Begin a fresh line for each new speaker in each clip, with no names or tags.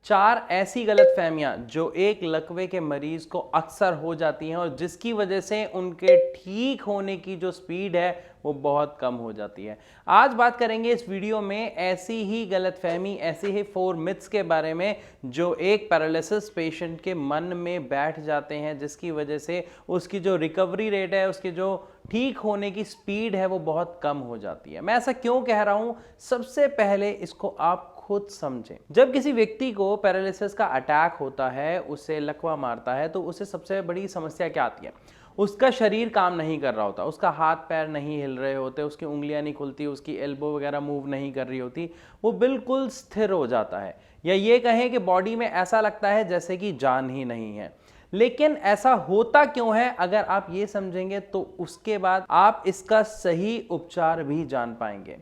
4 ऐसी गलतफहमियां जो एक लकवे के मरीज को अक्सर हो जाती हैं और जिसकी वजह से उनके ठीक होने की जो स्पीड है वो बहुत कम हो जाती है। आज बात करेंगे इस वीडियो में ऐसी ही गलतफहमी, ऐसी ही 4 मिथ्स के बारे में जो एक पैरालिसिस पेशेंट के मन में बैठ जाते हैं, जिसकी वजह से उसकी जो रिकवरी रेट है, उसकी जो ठीक होने की स्पीड है वो बहुत कम हो जाती है। मैं ऐसा क्यों कह रहा हूं, सबसे पहले इसको आप खुद समझें। जब किसी व्यक्ति को पैरालिसिस का अटैक होता है, उसे लकवा मारता है, तो उसे सबसे बड़ी समस्या क्या आती है? उसका शरीर काम नहीं कर रहा होता, उसका हाथ पैर नहीं हिल रहे होते, उसकी उंगलियां नहीं खुलती, उसकी एल्बो वगैरह मूव नहीं कर रही होती, वो बिल्कुल स्थिर हो जाता है, या ये कहें कि बॉडी में ऐसा लगता है जैसे कि जान ही नहीं है। लेकिन ऐसा होता क्यों है, अगर आप ये समझेंगे तो उसके बाद आप इसका सही उपचार भी जान पाएंगे।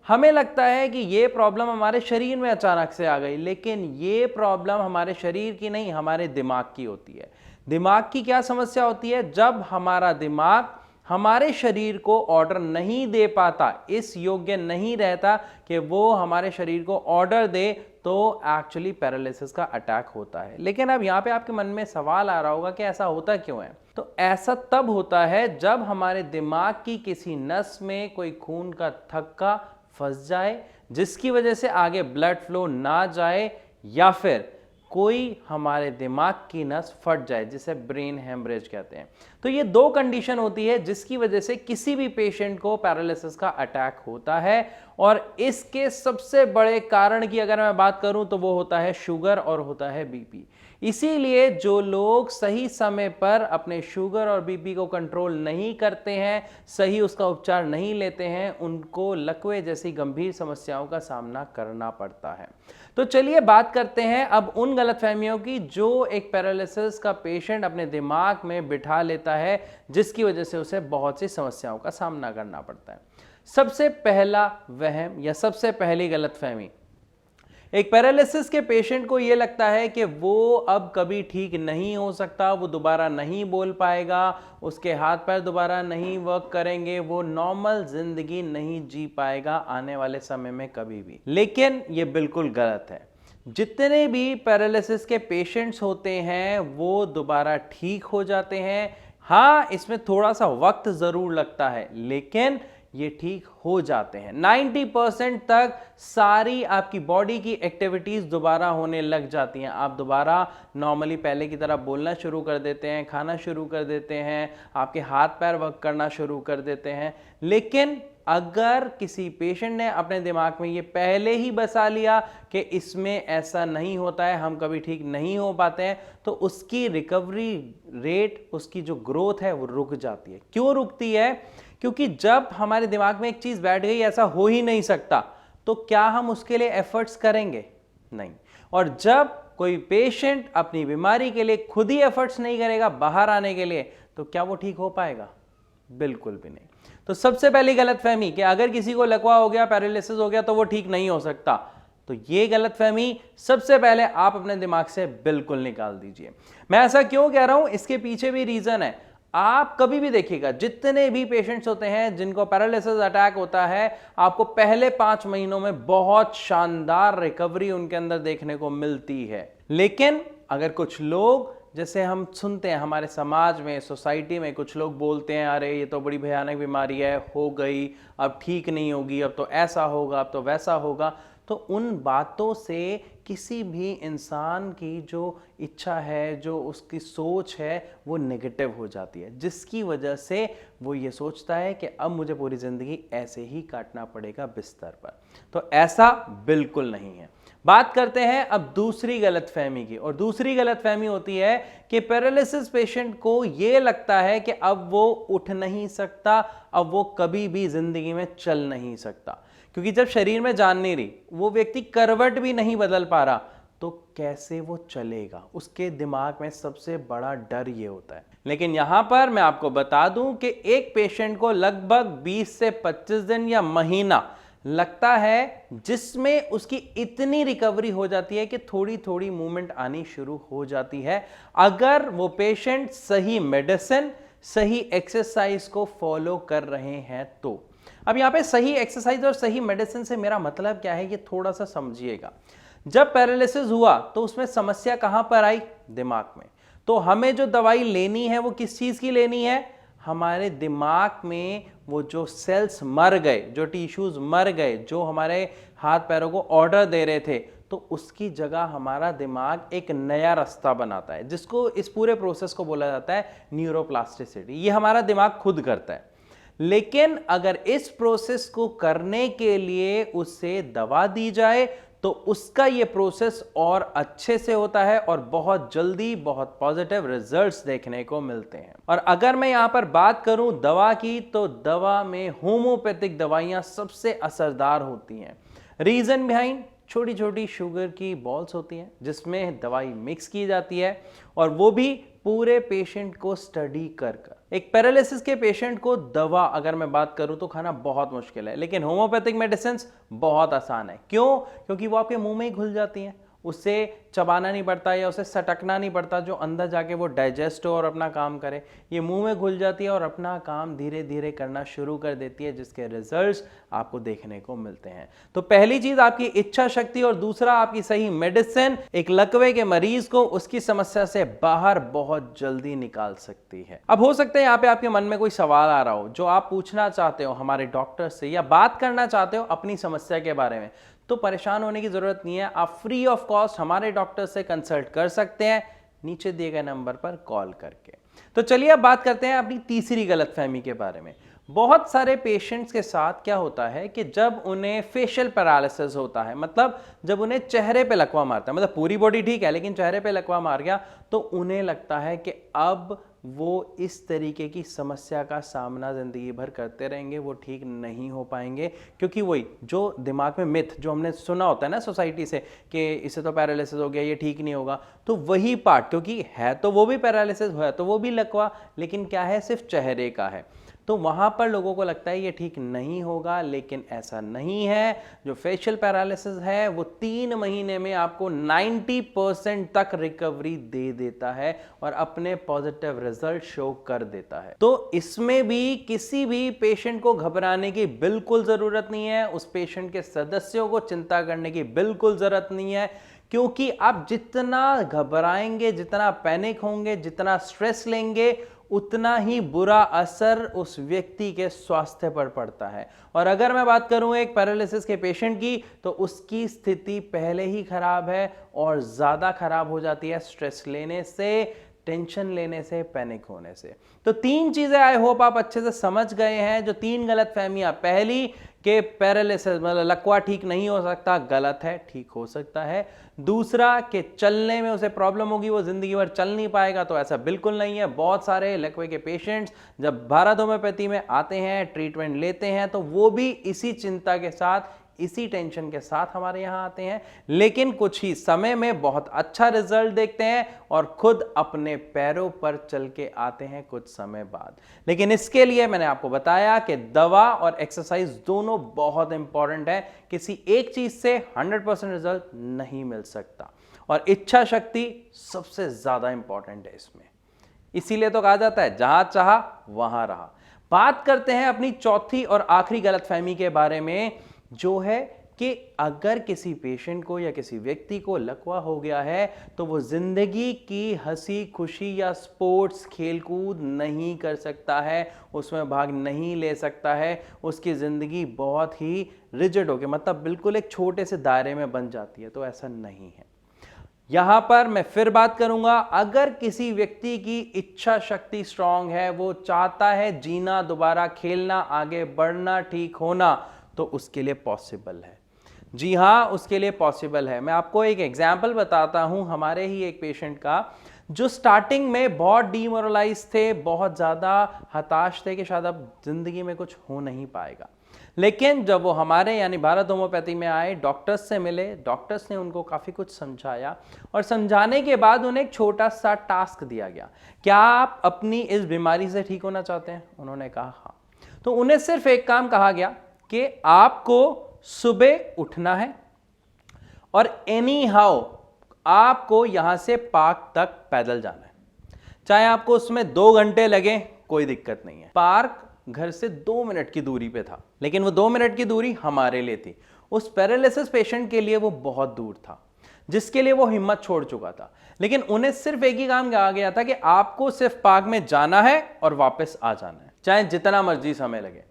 हमें लगता है कि ये प्रॉब्लम हमारे शरीर में अचानक से आ गई, लेकिन ये प्रॉब्लम हमारे शरीर की नहीं, हमारे दिमाग की होती है। दिमाग की क्या समस्या होती है? जब हमारा दिमाग हमारे शरीर को ऑर्डर नहीं दे पाता, इस योग्य नहीं रहता कि वो हमारे शरीर को ऑर्डर दे, तो एक्चुअली पैरालिसिस का अटैक होता है। लेकिन अब यहाँ पे आपके मन में सवाल आ रहा होगा कि ऐसा होता क्यों है? तो ऐसा तब होता है जब हमारे दिमाग की किसी नस में कोई खून का थक्का फंस जाए, जिसकी वजह से आगे ब्लड फ्लो ना जाए, या फिर कोई हमारे दिमाग की नस फट जाए, जिसे ब्रेन हेमरेज कहते हैं। तो ये 2 कंडीशन होती है जिसकी वजह से किसी भी पेशेंट को पैरालिसिस का अटैक होता है। और इसके सबसे बड़े कारण की अगर मैं बात करूं तो वो होता है शुगर और होता है बीपी। इसीलिए जो लोग सही समय पर अपने शुगर और बीपी को कंट्रोल नहीं करते हैं, सही उसका उपचार नहीं लेते हैं, उनको लकवे जैसी गंभीर समस्याओं का सामना करना पड़ता है। तो चलिए बात करते हैं अब उन गलतफहमियों की जो एक पैरालिसिस का पेशेंट अपने दिमाग में बिठा लेता है, जिसकी वजह से उसे बहुत सी समस्याओं का सामना करना पड़ता है। सबसे पहला वहम या सबसे पहली गलतफहमी, एक पैरालिसिस के पेशेंट को यह लगता है कि वो अब कभी ठीक नहीं हो सकता, वो दोबारा नहीं बोल पाएगा, उसके हाथ पैर दोबारा नहीं वर्क करेंगे, वो नॉर्मल जिंदगी नहीं जी पाएगा आने वाले समय में कभी भी। लेकिन ये बिल्कुल गलत है। जितने भी पैरालिसिस के पेशेंट्स होते हैं वो दोबारा ठीक हो जाते हैं। हाँ, इसमें थोड़ा सा वक्त जरूर लगता है, लेकिन ये ठीक हो जाते हैं। 90% तक सारी आपकी बॉडी की एक्टिविटीज दोबारा होने लग जाती हैं। आप दोबारा नॉर्मली पहले की तरह बोलना शुरू कर देते हैं, खाना शुरू कर देते हैं, आपके हाथ पैर वर्क करना शुरू कर देते हैं। लेकिन अगर किसी पेशेंट ने अपने दिमाग में ये पहले ही बसा लिया कि इसमें ऐसा नहीं होता है, हम कभी ठीक नहीं हो पाते हैं, तो उसकी रिकवरी रेट, उसकी जो ग्रोथ है वो रुक जाती है। क्यों रुकती है? क्योंकि जब हमारे दिमाग में एक चीज बैठ गई ऐसा हो ही नहीं सकता, तो क्या हम उसके लिए एफर्ट्स करेंगे? नहीं। और जब कोई पेशेंट अपनी बीमारी के लिए खुद ही एफर्ट्स नहीं करेगा बाहर आने के लिए, तो क्या वो ठीक हो पाएगा? बिल्कुल भी नहीं। तो सबसे पहली गलतफहमी कि अगर किसी को लकवा हो गया, पैरालिसिस हो गया, तो वो ठीक नहीं हो सकता, तो ये गलतफहमी सबसे पहले आप अपने दिमाग से बिल्कुल निकाल दीजिए। मैं ऐसा क्यों कह रहा हूं, इसके पीछे भी रीजन है। आप कभी भी देखिएगा, जितने भी पेशेंट्स होते हैं जिनको पैरालिसिस अटैक होता है, आपको पहले 5 महीनों में बहुत शानदार रिकवरी उनके अंदर देखने को मिलती है। लेकिन अगर कुछ लोग, जैसे हम सुनते हैं हमारे समाज में, सोसाइटी में, कुछ लोग बोलते हैं अरे ये तो बड़ी भयानक बीमारी है, हो गई, अब ठीक नहीं होगी, अब तो ऐसा होगा, अब तो वैसा होगा, तो उन बातों से किसी भी इंसान की जो इच्छा है, जो उसकी सोच है, वो नेगेटिव हो जाती है, जिसकी वजह से वो ये सोचता है कि अब मुझे पूरी ज़िंदगी ऐसे ही काटना पड़ेगा बिस्तर पर। तो ऐसा बिल्कुल नहीं है। बात करते हैं अब दूसरी गलतफहमी की, और दूसरी गलतफहमी होती है कि पैरालिसिस पेशेंट को ये लगता है कि अब वो उठ नहीं सकता, अब वो कभी भी ज़िंदगी में चल नहीं सकता, क्योंकि जब शरीर में जान नहीं रही, वो व्यक्ति करवट भी नहीं बदल पा रहा, तो कैसे वो चलेगा? उसके दिमाग में सबसे बड़ा डर ये होता है। लेकिन यहां पर मैं आपको बता दूं कि एक पेशेंट को लगभग 20 से 25 दिन या महीना लगता है, जिसमें उसकी इतनी रिकवरी हो जाती है कि थोड़ी थोड़ी मूवमेंट आनी शुरू हो जाती है, अगर वो पेशेंट सही मेडिसिन, सही एक्सरसाइज को फॉलो कर रहे हैं तो। अब यहाँ पे सही एक्सरसाइज और सही मेडिसिन से मेरा मतलब क्या है, ये थोड़ा सा समझिएगा। जब पैरालिसिस हुआ तो उसमें समस्या कहां पर आई? दिमाग में। तो हमें जो दवाई लेनी है वो किस चीज की लेनी है? हमारे दिमाग में वो जो सेल्स मर गए, जो टिश्यूज मर गए, जो हमारे हाथ पैरों को ऑर्डर दे रहे थे, तो उसकी जगह हमारा दिमाग एक नया रास्ता बनाता है, जिसको इस पूरे प्रोसेस को बोला जाता है न्यूरोप्लास्टिसिटी। ये हमारा दिमाग खुद करता है। लेकिन अगर इस प्रोसेस को करने के लिए उससे दवा दी जाए तो उसका ये प्रोसेस और अच्छे से होता है और बहुत जल्दी बहुत पॉजिटिव रिजल्ट्स देखने को मिलते हैं। और अगर मैं यहां पर बात करूं दवा की, तो दवा में होम्योपैथिक दवाइयां सबसे असरदार होती हैं। रीजन बिहाइंड, छोटी छोटी शुगर की बॉल्स होती हैं जिसमें दवाई मिक्स की जाती है, और वो भी पूरे पेशेंट को स्टडी कर। एक पैरालिसिस के पेशेंट को दवा अगर मैं बात करूं तो खाना बहुत मुश्किल है, लेकिन होम्योपैथिक मेडिसिन बहुत आसान है। क्यों? क्योंकि वो आपके मुंह में ही घुल जाती हैं, उससे चबाना नहीं पड़ता या उसे सटकना नहीं पड़ता जो अंदर जाके वो डाइजेस्ट हो और अपना काम करे। ये मुंह में घुल जाती है और अपना काम धीरे धीरे करना शुरू कर देती है, जिसके रिजल्ट्स आपको देखने को मिलते हैं। तो पहली चीज आपकी इच्छा शक्ति और दूसरा आपकी सही मेडिसिन एक लकवे के मरीज को उसकी समस्या से बाहर बहुत जल्दी निकाल सकती है। अब हो सकता है यहाँ पे आपके मन में कोई सवाल आ रहा हो जो आप पूछना चाहते हो हमारे डॉक्टर से या बात करना चाहते हो अपनी समस्या के बारे में। तो परेशान होने की जरूरत नहीं है, आप फ्री ऑफ कॉस्ट हमारे डॉक्टर से कंसल्ट कर सकते हैं नीचे दिए गए नंबर पर कॉल करके। तो चलिए अब बात करते हैं अपनी तीसरी गलतफहमी के बारे में। बहुत सारे पेशेंट्स के साथ क्या होता है कि जब उन्हें फेशियल पैरालिसिस होता है, मतलब जब उन्हें चेहरे पे लकवा मारता है, मतलब पूरी बॉडी ठीक है लेकिन चेहरे पे लकवा मार गया, तो उन्हें लगता है कि अब वो इस तरीके की समस्या का सामना जिंदगी भर करते रहेंगे, वो ठीक नहीं हो पाएंगे। क्योंकि वही जो दिमाग में मिथ जो हमने सुना होता है ना सोसाइटी से कि इससे तो पैरालिसिस हो गया, ये ठीक नहीं होगा, तो वही पार्ट, क्योंकि है तो वो भी पैरालिसिस, है तो वो भी लकवा, लेकिन क्या है सिर्फ चेहरे का है, तो वहां पर लोगों को लगता है ये ठीक नहीं होगा, लेकिन ऐसा नहीं है। जो फेशियल पैरालिसिस है वो 3 महीने में आपको 90% तक रिकवरी दे देता है और अपने पॉजिटिव रिजल्ट शो कर देता है। तो इसमें भी किसी भी पेशेंट को घबराने की बिल्कुल जरूरत नहीं है, उस पेशेंट के सदस्यों को चिंता करने की बिल्कुल जरूरत नहीं है, क्योंकि आप जितना घबराएंगे, जितना पैनिक होंगे, जितना स्ट्रेस लेंगे, उतना ही बुरा असर उस व्यक्ति के स्वास्थ्य पर पड़ता है। और अगर मैं बात करूं एक पैरालिसिस के पेशेंट की, तो उसकी स्थिति पहले ही खराब है और ज्यादा खराब हो जाती है स्ट्रेस लेने से, टेंशन लेने से, पैनिक होने से। तो 3 चीजें आई होप आप अच्छे से समझ गए हैं, जो 3 गलतफहमियां। पहली कि पैरालिसिस मतलब लकवा ठीक नहीं हो सकता, गलत है, ठीक हो सकता है। दूसरा कि चलने में उसे प्रॉब्लम होगी, वो जिंदगी भर चल नहीं पाएगा, तो ऐसा बिल्कुल नहीं है। बहुत सारे लकवे के पेशेंट्स जब भारत होम्योपैथी में आते हैं, ट्रीटमेंट लेते हैं, तो वो भी इसी चिंता के साथ, इसी टेंशन के साथ हमारे यहाँ आते हैं, लेकिन कुछ ही समय में बहुत अच्छा रिजल्ट देखते हैं और खुद अपने पैरों पर चल के आते हैं कुछ समय बाद। लेकिन इसके लिए मैंने आपको बताया कि दवा और एक्सरसाइज दोनों बहुत इंपॉर्टेंट है, किसी एक चीज से 100% रिजल्ट नहीं मिल सकता, और इच्छा शक्ति सबसे ज्यादा इंपॉर्टेंट है इसमें। इसीलिए तो कहा जाता है जहां चाहा वहां रहा। बात करते हैं अपनी चौथी और आखिरी गलतफहमी के बारे में, जो है कि अगर किसी पेशेंट को या किसी व्यक्ति को लकवा हो गया है तो वो जिंदगी की हंसी खुशी या स्पोर्ट्स खेलकूद नहीं कर सकता है, उसमें भाग नहीं ले सकता है, उसकी जिंदगी बहुत ही रिजिड होगी, मतलब बिल्कुल एक छोटे से दायरे में बन जाती है। तो ऐसा नहीं है। यहां पर मैं फिर बात करूंगा, अगर किसी व्यक्ति की इच्छा शक्ति स्ट्रांग है, वो चाहता है जीना, दोबारा खेलना, आगे बढ़ना, ठीक होना, तो उसके लिए पॉसिबल है। जी हां, उसके लिए पॉसिबल है। मैं आपको एक एग्जाम्पल बताता हूं हमारे ही एक पेशेंट का, जो स्टार्टिंग में बहुत डीमोरलाइज थे, बहुत ज्यादा हताश थे कि शायद अब जिंदगी में कुछ हो नहीं पाएगा। लेकिन जब वो हमारे यानी भारत होम्योपैथी में आए, डॉक्टर्स से मिले, डॉक्टर्स ने उनको काफी कुछ समझाया, और समझाने के बाद उन्हें एक छोटा सा टास्क दिया गया, क्या आप अपनी इस बीमारी से ठीक होना चाहते हैं? उन्होंने कहा हाँ। तो उन्हें सिर्फ एक काम कहा गया कि आपको सुबह उठना है और एनी हाउ आपको यहां से पार्क तक पैदल जाना है, चाहे आपको उसमें 2 घंटे लगे, कोई दिक्कत नहीं है। पार्क घर से 2 मिनट की दूरी पे था, लेकिन वो 2 मिनट की दूरी हमारे लिए थी, उस पैरालिसिस पेशेंट के लिए वो बहुत दूर था। जिसके लिए वो हिम्मत छोड़ चुका था। लेकिन उन्हें सिर्फ एक ही काम कहा गया था कि आपको सिर्फ पार्क में जाना है और वापस आ जाना है, चाहे जितना मर्जी समय लगे।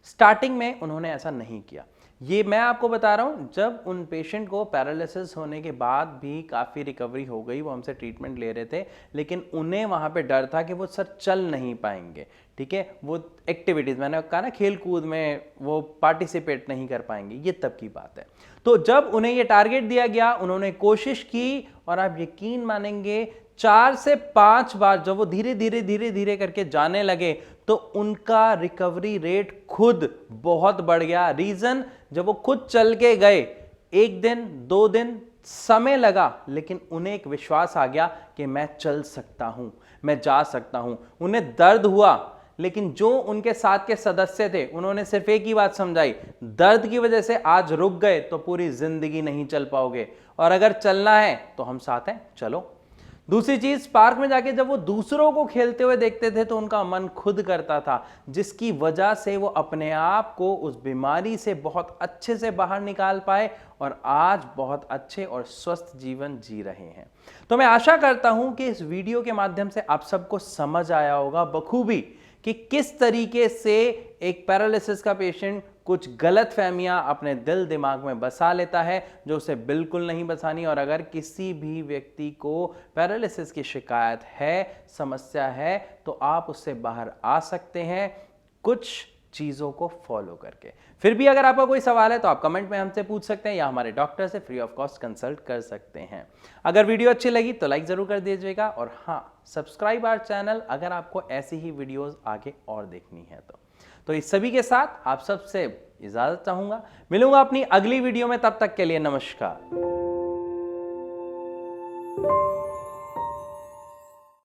स्टार्टिंग में उन्होंने ऐसा नहीं किया। ये मैं आपको बता रहा हूं, जब उन पेशेंट को पैरालिसिस होने के बाद भी काफ़ी रिकवरी हो गई, वो हमसे ट्रीटमेंट ले रहे थे, लेकिन उन्हें वहां पे डर था कि वो सर चल नहीं पाएंगे, ठीक है, वो एक्टिविटीज़ मैंने कहा ना खेल कूद में वो पार्टिसिपेट नहीं कर पाएंगे, ये तब की बात है। तो जब उन्हें ये टारगेट दिया गया, उन्होंने कोशिश की और आप यकीन मानेंगे 4 से 5 बार जब वो धीरे धीरे धीरे धीरे करके जाने लगे तो उनका रिकवरी रेट खुद बहुत बढ़ गया। रीजन, जब वो खुद चल के गए, 1 दिन 2 दिन समय लगा, लेकिन उन्हें एक विश्वास आ गया कि मैं चल सकता हूं, मैं जा सकता हूं। उन्हें दर्द हुआ, लेकिन जो उनके साथ के सदस्य थे उन्होंने सिर्फ एक ही बात समझाई, दर्द की वजह से आज रुक गए तो पूरी जिंदगी नहीं चल पाओगे, और अगर चलना है तो हम साथ हैं, चलो। दूसरी चीज, पार्क में जाके जब वो दूसरों को खेलते हुए देखते थे तो उनका मन खुद करता था, जिसकी वजह से वो अपने आप को उस बीमारी से बहुत अच्छे से बाहर निकाल पाए और आज बहुत अच्छे और स्वस्थ जीवन जी रहे हैं। तो मैं आशा करता हूं कि इस वीडियो के माध्यम से आप सबको समझ आया होगा बखूबी कि किस तरीके से एक पैरालिसिस का पेशेंट कुछ गलत फहमियां अपने दिल दिमाग में बसा लेता है जो उसे बिल्कुल नहीं बसानी। और अगर किसी भी व्यक्ति को पैरालिसिस की शिकायत है, समस्या है, तो आप उससे बाहर आ सकते हैं कुछ चीज़ों को फॉलो करके। फिर भी अगर आपका कोई सवाल है तो आप कमेंट में हमसे पूछ सकते हैं या हमारे डॉक्टर से फ्री ऑफ कॉस्ट कंसल्ट कर सकते हैं। अगर वीडियो अच्छी लगी तो लाइक ज़रूर कर दीजिएगा, और हाँ, सब्सक्राइब आवर चैनल अगर आपको ऐसी ही वीडियोस आगे और देखनी है तो इस सभी के साथ आप सबसे इजाज़त चाहूँगा। मिलूंगा अपनी अगली वीडियो में, तब तक के लिए नमस्कार।